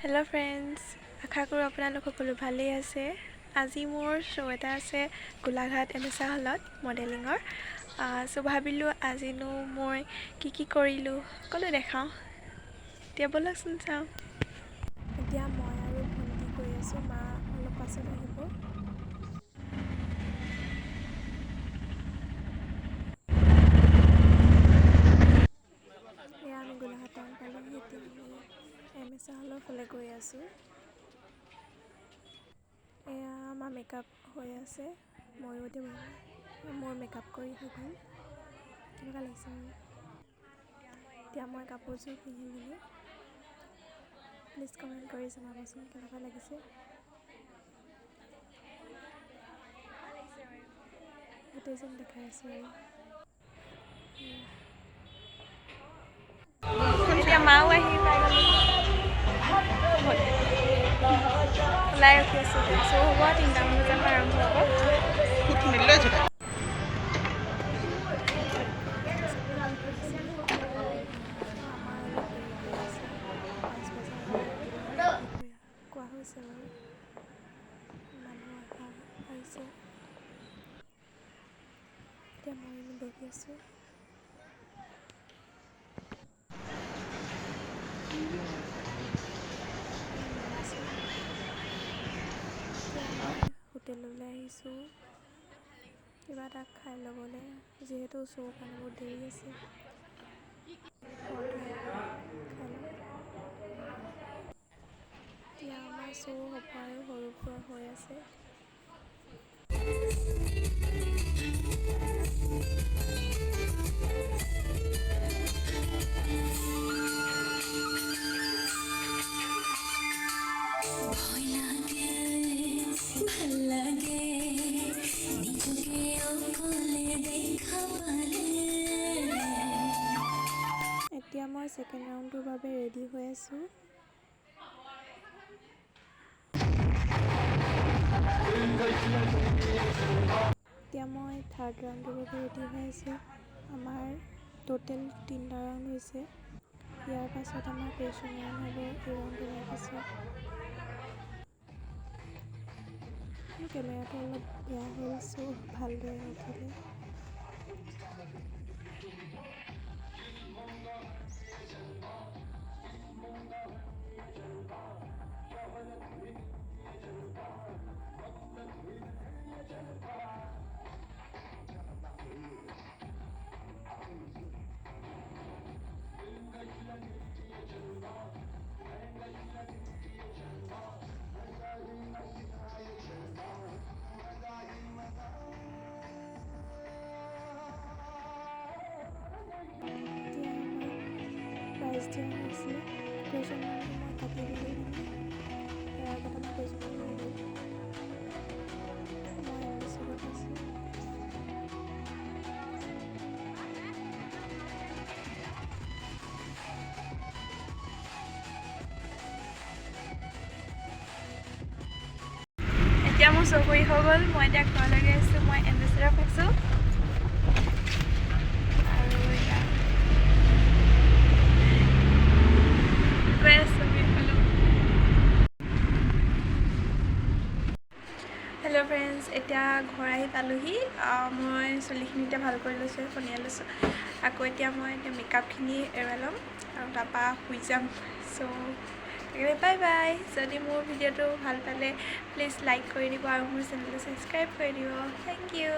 Hello' friends, আশা কৰোঁ আপোনালোক সকলো ভালেই আছে। আজি মোৰ শ্ব' এটা আছে গোলাঘাট এমেচা হলত মডেলিঙৰ। ভাবিলোঁ আজিনো মই কি কৰিলোঁ সকলো দেখাওঁ। এতিয়া ব'লকচোন চাওঁ। এতিয়া মই আৰু ভণ্টি গৈ আছোঁ, মা অলপ পাছত আহিব। এয়া আমি গোলাঘাট টাউন পালোঁহি। এতিয়া আমি এমেচা হলৰ ফালে গৈ আছোঁ। এয়া আমাৰ মেকআপ হৈ আছে, ময়ো এতিয়া মোৰ মেকআপ কৰি হৈ গ'ল। কেনেকুৱা লাগিছে বাৰু? এতিয়া মই কাপোৰযোৰ পিন্ধি গ'লোঁ। প্লিজ কমেণ্ট কৰি জনাবচোন কেনেকুৱা লাগিছে। গোটেইজন দেখাই আছোঁ আৰু এতিয়া মাও আহি পাই গ'লো। ওলাই ৰখি আছোঁ। শ্ব' হ'ব 3টামান বজাৰ পৰা আৰম্ভ হ'ব। আমাৰ অলপ দেৰি হৈ আছে, 5 বজাৰ কোৱা হৈছে বাৰু। মানুহ আহিছে। এতিয়া মই এনেই বহি আছোঁ। এতিয়া আমি হোটেললৈ আহিছোঁ কিবা এটা খাই ল'বলৈ, যিহেতু শ্ব' কাৰণে বহুত দেৰি আছে। ঘৰতে খাই লওঁ। এতিয়া আমাৰ শ্ব' হ'ব আৰু সৰু সুৰা হৈ আছে। এতিয়া মই ছেকেণ্ড ৰাউণ্ডটোৰ বাবে ৰেডি হৈ আছোঁ। এতিয়া মই থাৰ্ড ৰাউণ্ডটোৰ বাবে ৰেডি হৈ আছোঁ। আমাৰ টোটেল 3টা ৰাউণ্ড হৈছে। ইয়াৰ পাছত আমাৰ কুৱেশ্যন ৰাউণ্ড হ'ব এই ৰাউণ্ডটোৰ পাছত। কেমেৰাটো অলপ বেয়া হ'ল, চ' ভালদৰে নুঠিলে। এতিয়া আমাক প্ৰাইজ দিয়া হৈছিলে। কুৱেশ্যন ৰাউণ্ডটো মই কাটি দিলোঁ, মানে ইয়াৰ আগত আমাৰ কুৱেশ্যন ৰাউণ্ড হৈ গ'ল। মই ইংলিছত আছোঁ। এতিয়া মোৰ শ্ব' কৰি হৈ গ'ল। মই এতিয়া ঘৰলৈ গৈ আছোঁ। মই এম্বেচেডৰ পাইছোঁ আৰু এতিয়া গৈ আছোঁ। হেল্ল' ফ্ৰেণ্ডছ, এতিয়া ঘৰ আহি পালোহি। মই চুলিখিনি এতিয়া ভাল কৰি লৈছোঁ, ফনিয়াই লৈছোঁ। আকৌ এতিয়া মই মেকআপখিনি এৰুৱাই ল'ম আৰু তাৰপৰা শুই যাম। চ' বাই বাই। যদি মোৰ ভিডিঅ'টো ভাল পালে প্লিজ লাইক কৰি দিব আৰু মোৰ চেনেলটো ছাবস্ক্ৰাইব কৰি দিব। Thank U.